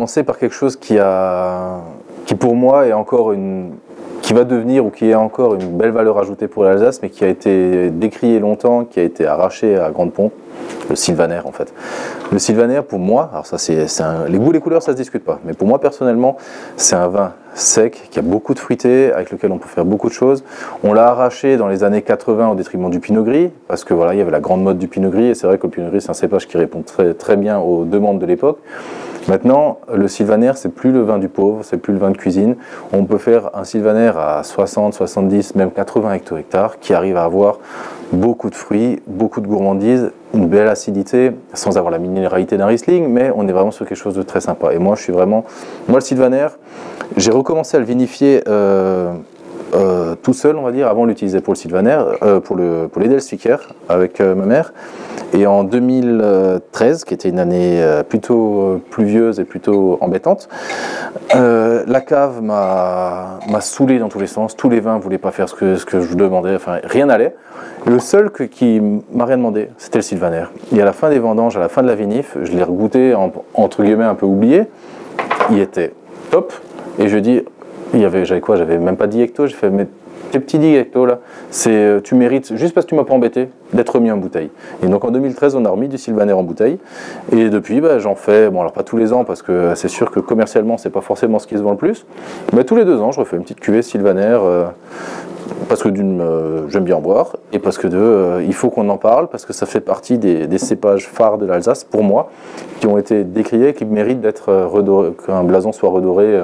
commencer par quelque chose qui pour moi est encore qui va devenir ou qui est encore une belle valeur ajoutée pour l'Alsace, mais qui a été décrié longtemps, qui a été arraché à grande pompe, le sylvaner en fait. Le sylvaner pour moi, alors ça les goûts, les couleurs ça se discute pas, mais pour moi personnellement c'est un vin sec, qui a beaucoup de fruité, avec lequel on peut faire beaucoup de choses. On l'a arraché dans les années 80 au détriment du pinot gris, parce que voilà, il y avait la grande mode du pinot gris, et c'est vrai que le pinot gris c'est un cépage qui répond très, très bien aux demandes de l'époque. Maintenant, le sylvaner, c'est plus le vin du pauvre, c'est plus le vin de cuisine. On peut faire un sylvaner à 60, 70, même 80 hecto-hectares, qui arrive à avoir beaucoup de fruits, beaucoup de gourmandise, une belle acidité, sans avoir la minéralité d'un Riesling, mais on est vraiment sur quelque chose de très sympa. Et moi, le sylvaner, j'ai recommencé à le vinifier tout seul, on va dire, avant de l'utiliser pour le sylvaner, pour l'Edelstviker, avec ma mère. Et en 2013, qui était une année plutôt pluvieuse et plutôt embêtante, la cave m'a saoulé dans tous les sens. Tous les vins ne voulaient pas faire ce que je demandais, enfin rien n'allait. Le seul qui m'a rien demandé, c'était le sylvaner. Et à la fin des vendanges, à la fin de la vinif, je l'ai regoûté, entre guillemets un peu oublié. Il était top. Et je dis, j'avais quoi? J'avais même pas 10 hectos. J'ai fait, mais tes petits 10 hectos là, tu mérites, juste parce que tu m'as pas embêté, d'être remis en bouteille. Et donc en 2013, on a remis du sylvaner en bouteille. Et depuis, j'en fais, bon alors pas tous les ans, parce que c'est sûr que commercialement, c'est pas forcément ce qui se vend le plus. Mais tous les 2 ans, je refais une petite cuvée sylvaner. Parce que j'aime bien en boire, et parce que il faut qu'on en parle, parce que ça fait partie des cépages phares de l'Alsace, pour moi, qui ont été décriés, qui méritent d'être redorés, qu'un blason soit redoré,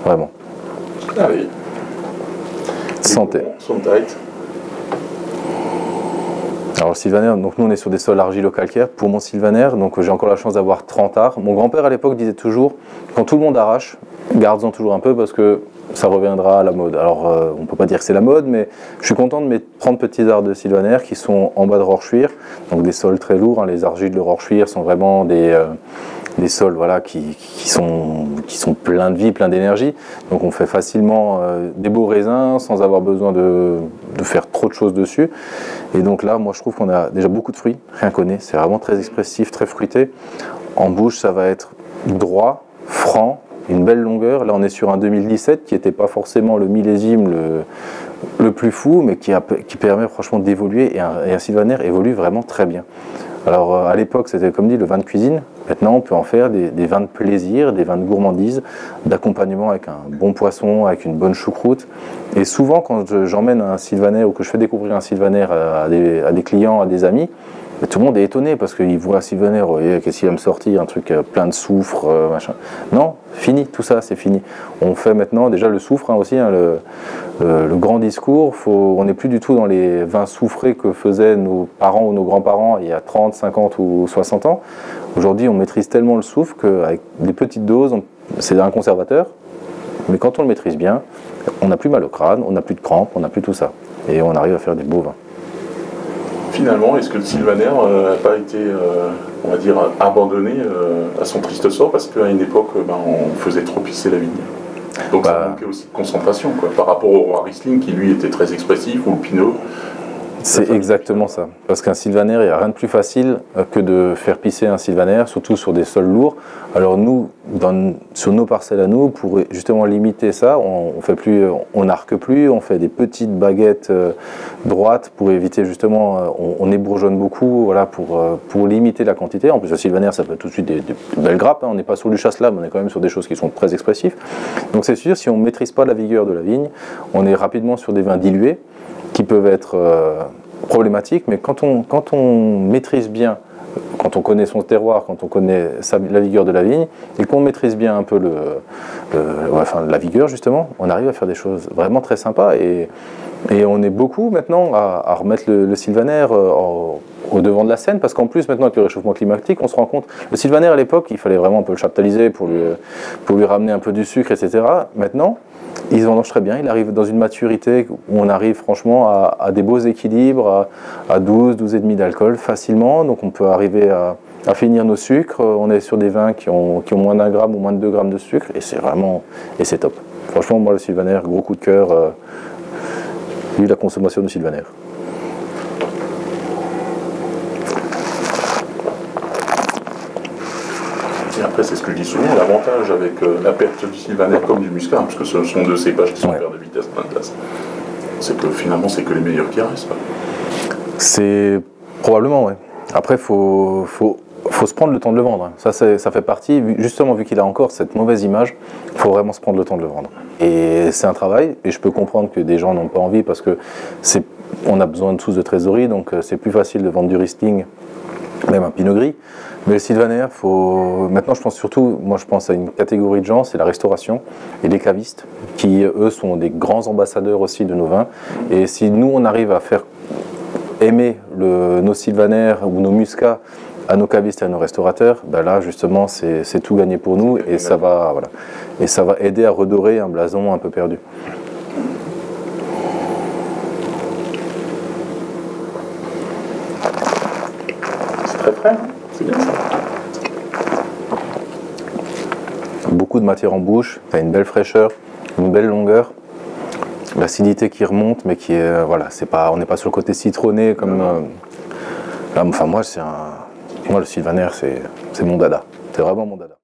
vraiment. Ah oui. Santé. Santé. Alors le sylvaner, donc nous on est sur des sols argilo-calcaires pour mon sylvaner, donc j'ai encore la chance d'avoir 30 arts. Mon grand-père à l'époque disait toujours, quand tout le monde arrache, garde-en toujours un peu parce que ça reviendra à la mode. Alors on ne peut pas dire que c'est la mode, mais je suis content de prendre petits arts de sylvaner qui sont en bas de Rorschwihr, donc des sols très lourds, hein. Les argiles de Rorschwihr sont vraiment des sols voilà, qui sont pleins de vie, pleins d'énergie. Donc on fait facilement des beaux raisins sans avoir besoin de faire trop de choses dessus. Et donc là, moi je trouve qu'on a déjà beaucoup de fruits, rien qu'on est. C'est vraiment très expressif, très fruité. En bouche, ça va être droit, franc, une belle longueur. Là on est sur un 2017 qui n'était pas forcément le millésime le plus fou, mais qui permet franchement d'évoluer. Et un sylvaner évolue vraiment très bien. Alors à l'époque c'était comme dit le vin de cuisine, maintenant on peut en faire des vins de plaisir, des vins de gourmandise, d'accompagnement avec un bon poisson, avec une bonne choucroute. Et souvent quand j'emmène un sylvaner ou que je fais découvrir un sylvaner à des clients, à des amis, tout le monde est étonné parce qu'ils voient un sylvaner, qu'est-ce qu'il va me sortir, un truc plein de soufre, machin. Non, fini, tout ça c'est fini. On fait maintenant déjà le soufre aussi, hein, le grand discours, on n'est plus du tout dans les vins soufrés que faisaient nos parents ou nos grands-parents il y a 30, 50 ou 60 ans. Aujourd'hui on maîtrise tellement le soufre qu'avec des petites doses, c'est un conservateur, mais quand on le maîtrise bien, on n'a plus mal au crâne, on n'a plus de crampes, on n'a plus tout ça. Et on arrive à faire des beaux vins. Finalement, est-ce que le sylvaner n'a pas été, on va dire, abandonné à son triste sort parce qu'à une époque, on faisait trop pisser la vigne. Donc ça manquait aussi de concentration, quoi, par rapport au roi Riesling qui lui était très expressif, ou le Pinot. C'est exactement ça. Parce qu'un sylvaner, il n'y a rien de plus facile que de faire pisser un sylvaner, surtout sur des sols lourds. Alors nous, sur nos parcelles à nous, pour justement limiter ça, on n'arque plus, on fait des petites baguettes droites pour éviter justement, on ébourgeonne beaucoup, voilà, pour limiter la quantité. En plus, le sylvaner, ça peut être tout de suite des belles grappes, hein. On n'est pas sur du chasse-lame, on est quand même sur des choses qui sont très expressives. Donc c'est sûr, si on ne maîtrise pas la vigueur de la vigne, on est rapidement sur des vins dilués, qui peuvent être problématiques, mais quand on maîtrise bien, quand on connaît son terroir, quand on connaît la vigueur de la vigne, et qu'on maîtrise bien un peu la vigueur justement, on arrive à faire des choses vraiment très sympas, et on est beaucoup maintenant à remettre le sylvaner au devant de la scène, parce qu'en plus maintenant avec le réchauffement climatique, on se rend compte, le sylvaner à l'époque, il fallait vraiment un peu le chaptaliser pour lui ramener un peu du sucre, etc. Maintenant, il se vendange très bien, il arrive dans une maturité où on arrive franchement à des beaux équilibres, à 12, 12,5 d'alcool facilement, donc on peut arriver à finir nos sucres. On est sur des vins qui ont moins d'1 gramme ou moins de 2 grammes de sucre, et c'est top. Franchement, moi le sylvaner, gros coup de cœur, vive la consommation de sylvaner. Après, c'est ce que je dis souvent, l'avantage avec la perte du sylvaner comme du muscat, parce que ce sont deux cépages qui sont en perte de vitesse dans la classe, c'est que finalement, c'est que les meilleurs qui restent. C'est probablement, oui. Après, faut se prendre le temps de le vendre. Ça fait partie, justement, vu qu'il a encore cette mauvaise image, il faut vraiment se prendre le temps de le vendre. Et c'est un travail, et je peux comprendre que des gens n'ont pas envie, parce que on a besoin de tous de trésorerie, donc c'est plus facile de vendre du Riesling, même un Pinot Gris. Mais le sylvaner, maintenant je pense surtout, moi je pense à une catégorie de gens, c'est la restauration et les cavistes, qui eux sont des grands ambassadeurs aussi de nos vins. Et si nous on arrive à faire aimer nos sylvaner ou nos muscats à nos cavistes et à nos restaurateurs, ben là justement c'est tout gagné pour nous, et ça va aider à redorer un blason un peu perdu. C'est très frais, hein, c'est bien ça. Beaucoup de matière en bouche, tu as une belle fraîcheur, une belle longueur, l'acidité qui remonte, mais qui est on n'est pas sur le côté citronné comme là, enfin moi le sylvaner c'est mon dada, c'est vraiment mon dada.